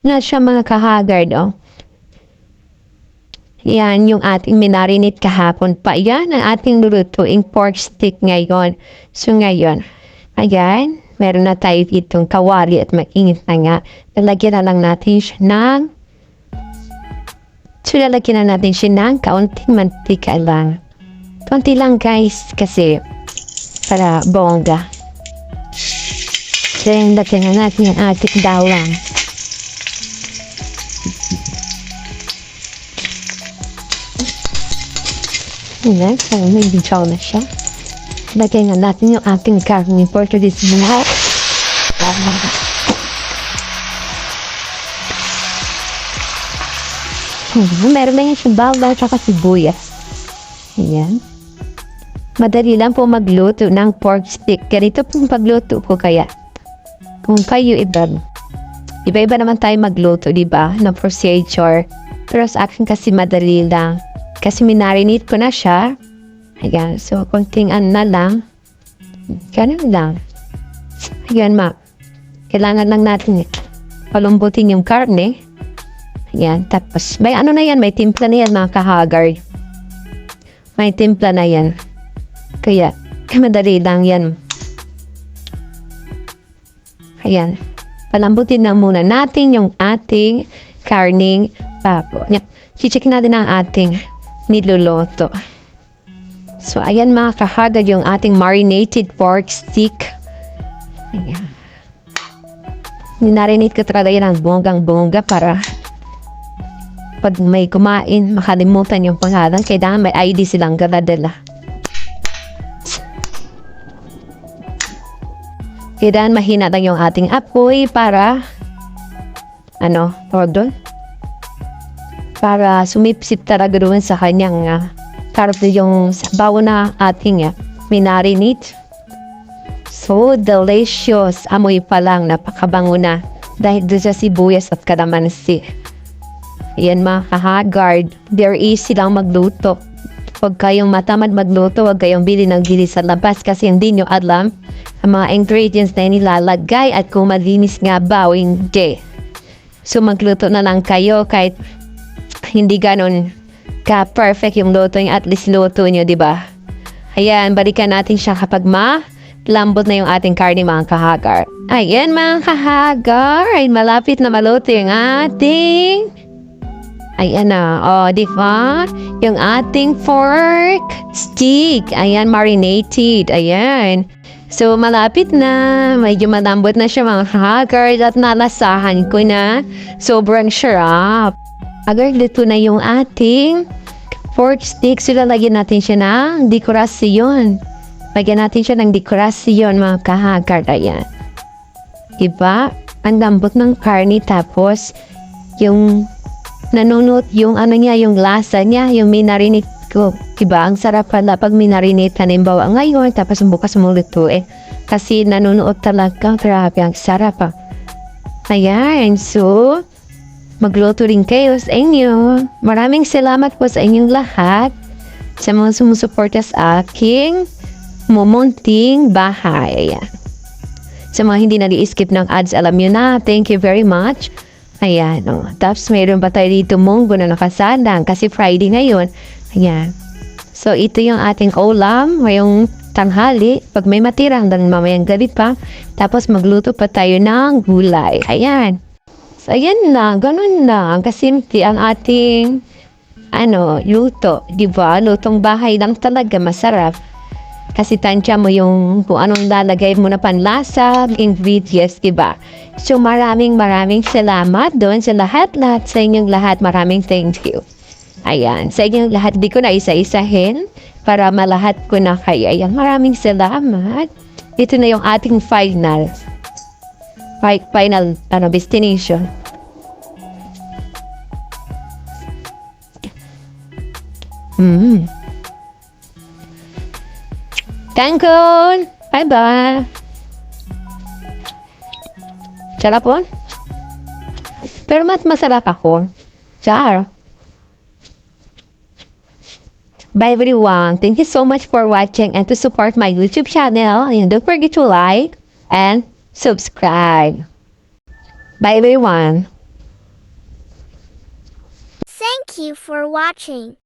Na siya mga kahagard, oh. Yan yung ating minarinate kahapon pa. Yan ang ating lulutuing pork stick ngayon. So ngayon, ayan, meron na tayo ditong kawali at mainit na nga. Lalagyan na lang natin siya lalagyan na natin siya ng kaunting mantika lang. Konti lang guys, kasi para bongga. Then, lagyan na natin ang ating dawang. Ayan, parang may bidyaw na siya. Lagyan na natin yung ating karne for today's vlog. Meron na yan siyang bawang at sibuyas. Ayan. Madali lang po magluto ng pork stick. Ganito pong pagluto ko kaya. Kung kayo iba-iba naman tayo magluto, diba? Na procedure. Pero sa akin kasi madali lang. Kasi minarinate ko na siya. Ayan. So, konting na lang. Ganun lang. Ayan, kailangan lang natin palumbutin yung karne. Ayan. Tapos, may ano na yan. May timpla na yan, mga kahagard. May timpla na yan. Kaya, madali lang yan. Ayan. Palambutin na muna natin yung ating karning papo. Chicheck natin ang ating niluluto. So, ayan mga kahagad yung ating marinated pork stick. Ayan. Ninarinate ko talaga yan ang bonggang-bongga para pag may kumain, makalimutan yung pangalan. Kailangan may ID silang galadala. Kailangan mahina lang yung ating apoy para tawag doon? Para sumipsip talaga doon sa kanyang karap yung sabaw na ating minarinate. So delicious. Amoy pa lang, napakabango na. Dahil doon sa sibuyas at kalamansi. Ayan mga kahagard, they're easy lang magluto. Huwag kayong matamad magluto, huwag kayong bili ng bili sa labas kasi hindi nyo alam ang mga ingredients na nilalagay at kung malinis nga ba o hindi. So magluto na lang kayo kahit hindi ganon ka-perfect yung luto nyo, at least luto nyo, diba? Ayan, balikan natin siya kapag lambot na yung ating karne mga kahagard. Ayan mga kahagard, malapit na maluto yung ating ayan na, di ba? Yung ating pork stick. Ayan, marinated. Ayan. So, malapit na. Medyo malambot na siya mga kahagard at nalasahan ko na. Sobrang sarap. Agad dito na yung ating pork stick. So, lalagyan natin siya ng dekorasyon. Lagyan natin siya ng dekorasyon mga kahagard. Ayan. Diba? Ang lambot ng karne tapos yung nanunot yung yung lasa niya, yung minarinate ko. Diba? Ang sarap pala pag minarinate, halimbawa ngayon, tapos bukas mo luto kasi nanunot talaga. Grabe, ang sarap Ayan, so, magluto rin kayo sa inyo. Maraming salamat po sa inyong lahat sa mga sumusuporta sa aking mumunting bahay. Ayan. Sa mga hindi nali-skip ng ads, alam nyo na, thank you very much. Ayan, tapos mayroon pa tayo dito munggo na nakasalang kasi Friday ngayon. Ayan. So, ito yung ating ulam ngayong tanghali. Pag may matirang dan mamayang gabi pa. Tapos magluto pa tayo ng gulay. Ayan. So, ayan lang. Ganun lang. Kasimple ang ating luto. Diba? Lutong bahay lang talaga. Masarap. Kasi tansya mo yung kung anong lalagay mo na panlasa, ingredients, diba? So, maraming salamat doon sa lahat-lahat, sa inyong lahat. Maraming thank you. Ayan, sa inyong lahat, di ko na isa-isahin para malahat ko na kayo. Ayan, maraming salamat. Ito na yung ating final destination. Tangkol! Bye-bye! Sarap po? Pero masarap ako. Char! Bye everyone! Thank you so much for watching and to support my YouTube channel. And don't forget to like and subscribe. Bye everyone! Thank you for watching.